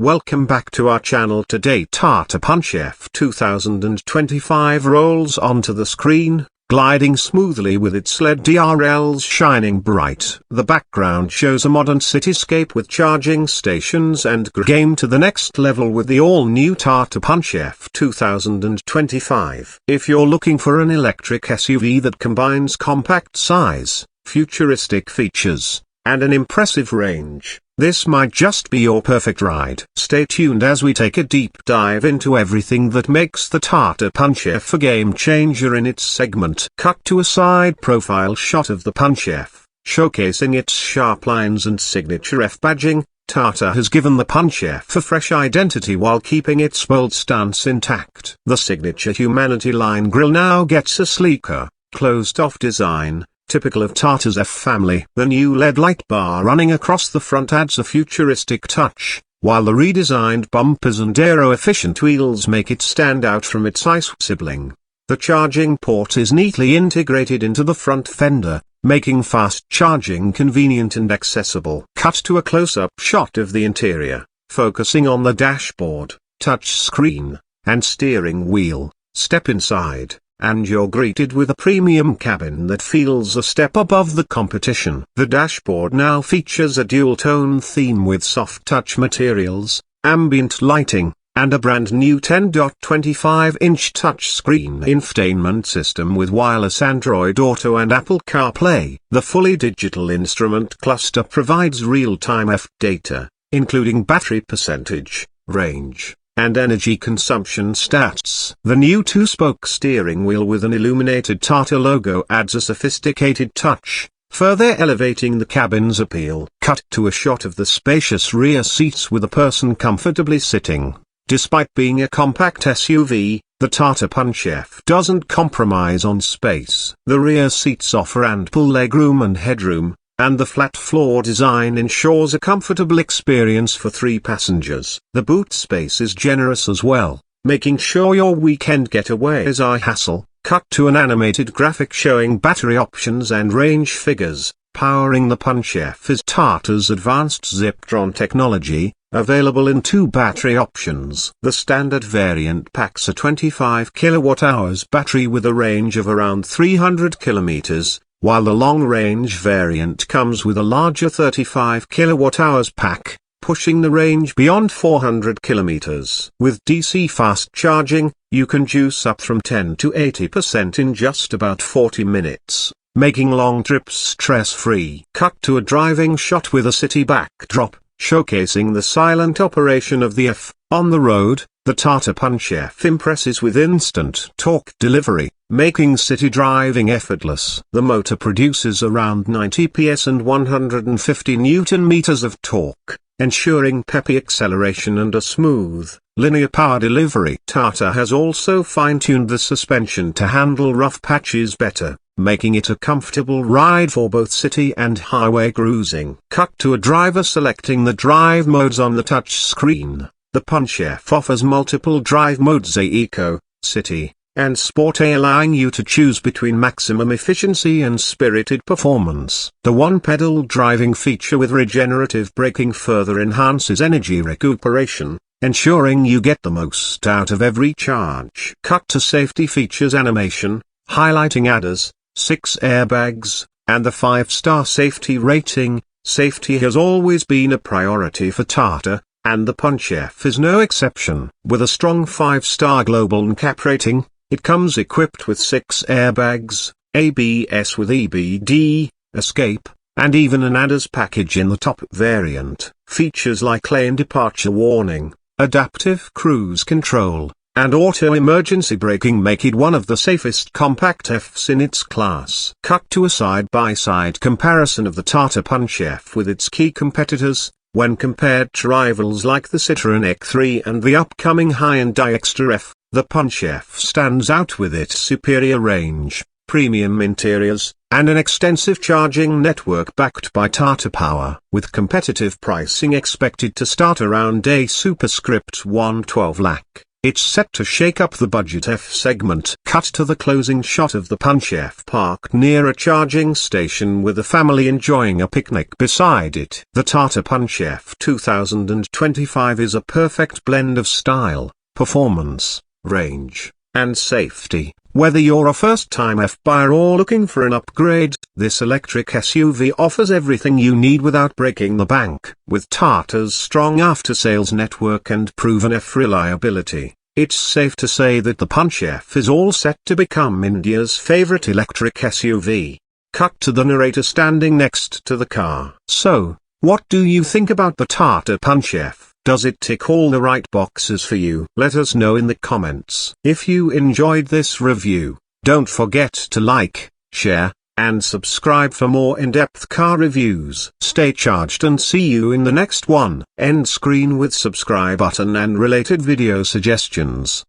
welcome back to our channel. Today Tata Punch EV 2025 rolls onto the screen, gliding smoothly with its LED DRLs shining bright. The background shows a modern cityscape with charging stations and game to the next level with the all-new Tata Punch EV 2025. If you're looking for an electric SUV that combines compact size, futuristic features, and an impressive range, this might just be your perfect ride. Stay tuned as we take a deep dive into everything that makes the Tata Punch EV a game changer in its segment. Cut to a side profile shot of the Punch EV, showcasing its sharp lines and signature F badging. Tata has given the Punch EV a fresh identity while keeping its bold stance intact. The signature Humanity line grille now gets a sleeker, closed-off design, typical of Tata's F family. The new LED light bar running across the front adds a futuristic touch, while the redesigned bumpers and aero-efficient wheels make it stand out from its ICE sibling. The charging port is neatly integrated into the front fender, making fast charging convenient and accessible. Cut to a close-up shot of the interior, focusing on the dashboard, touch screen, and steering wheel. Step inside, and you're greeted with a premium cabin that feels a step above the competition. The dashboard now features a dual-tone theme with soft touch materials, ambient lighting, and a brand new 10.25-inch touchscreen infotainment system with wireless Android Auto and Apple CarPlay. The fully digital instrument cluster provides real-time F data, including battery percentage, range, and energy consumption stats. The new two-spoke steering wheel with an illuminated Tata logo adds a sophisticated touch, further elevating the cabin's appeal. Cut to a shot of the spacious rear seats with a person comfortably sitting. Despite being a compact SUV, the Tata Punch EV doesn't compromise on space. The rear seats offer ample legroom and headroom, and the flat floor design ensures a comfortable experience for 3 passengers. The boot space is generous as well, making sure your weekend getaways are hassle. Cut to an animated graphic showing battery options and range figures. Powering the Punch EV is Tata's advanced Ziptron technology, available in 2 battery options. The standard variant packs a 25 kWh battery with a range of around 300 kilometers, while the long-range variant comes with a larger 35 kWh pack, pushing the range beyond 400 kilometers. With DC fast charging, you can juice up from 10 to 80% in just about 40 minutes, making long trips stress-free. Cut to a driving shot with a city backdrop, showcasing the silent operation of the EV. On the road, the Tata Punch EV impresses with instant torque delivery, making city driving effortless. The motor produces around 90 PS and 150 Nm of torque, ensuring peppy acceleration and a smooth, linear power delivery. Tata has also fine-tuned the suspension to handle rough patches better, making it a comfortable ride for both city and highway cruising. Cut to a driver selecting the drive modes on the touch screen. The Punch EV offers multiple drive modes: Eco, City, and Sport, allowing you to choose between maximum efficiency and spirited performance. The one-pedal driving feature with regenerative braking further enhances energy recuperation, ensuring you get the most out of every charge. Cut to safety features animation, highlighting ADAS, 6 airbags, and the 5-star safety rating. Safety has always been a priority for Tata, and the Punch EV is no exception. With a strong 5-star global NCAP rating, it comes equipped with 6 airbags, ABS with EBD, escape, and even an ADAS package in the top variant. Features like lane departure warning, adaptive cruise control, and auto emergency braking make it one of the safest compact EVs in its class. Cut to a side-by-side comparison of the Tata Punch EV with its key competitors. When compared to rivals like the Citroën X3 and the upcoming Hyundai Extra F, the Punch EV stands out with its superior range, premium interiors, and an extensive charging network backed by Tata Power. With competitive pricing expected to start around a superscript 112 lakh, It's set to shake up the budget F segment. Cut to the closing shot of the Punch F parked near a charging station with a family enjoying a picnic beside it. The Tata Punch F 2025 is a perfect blend of style, performance, range, and safety. Whether you're a first-time F buyer or looking for an upgrade, this electric SUV offers everything you need without breaking the bank. With Tata's strong after-sales network and proven F reliability, it's safe to say that the Punch F is all set to become India's favorite electric SUV. Cut to the narrator standing next to the car. So, what do you think about the Tata Punch F? Does it tick all the right boxes for you? Let us know in the comments. If you enjoyed this review, don't forget to like, share, and subscribe for more in-depth car reviews. Stay charged and see you in the next one. End screen with subscribe button and related video suggestions.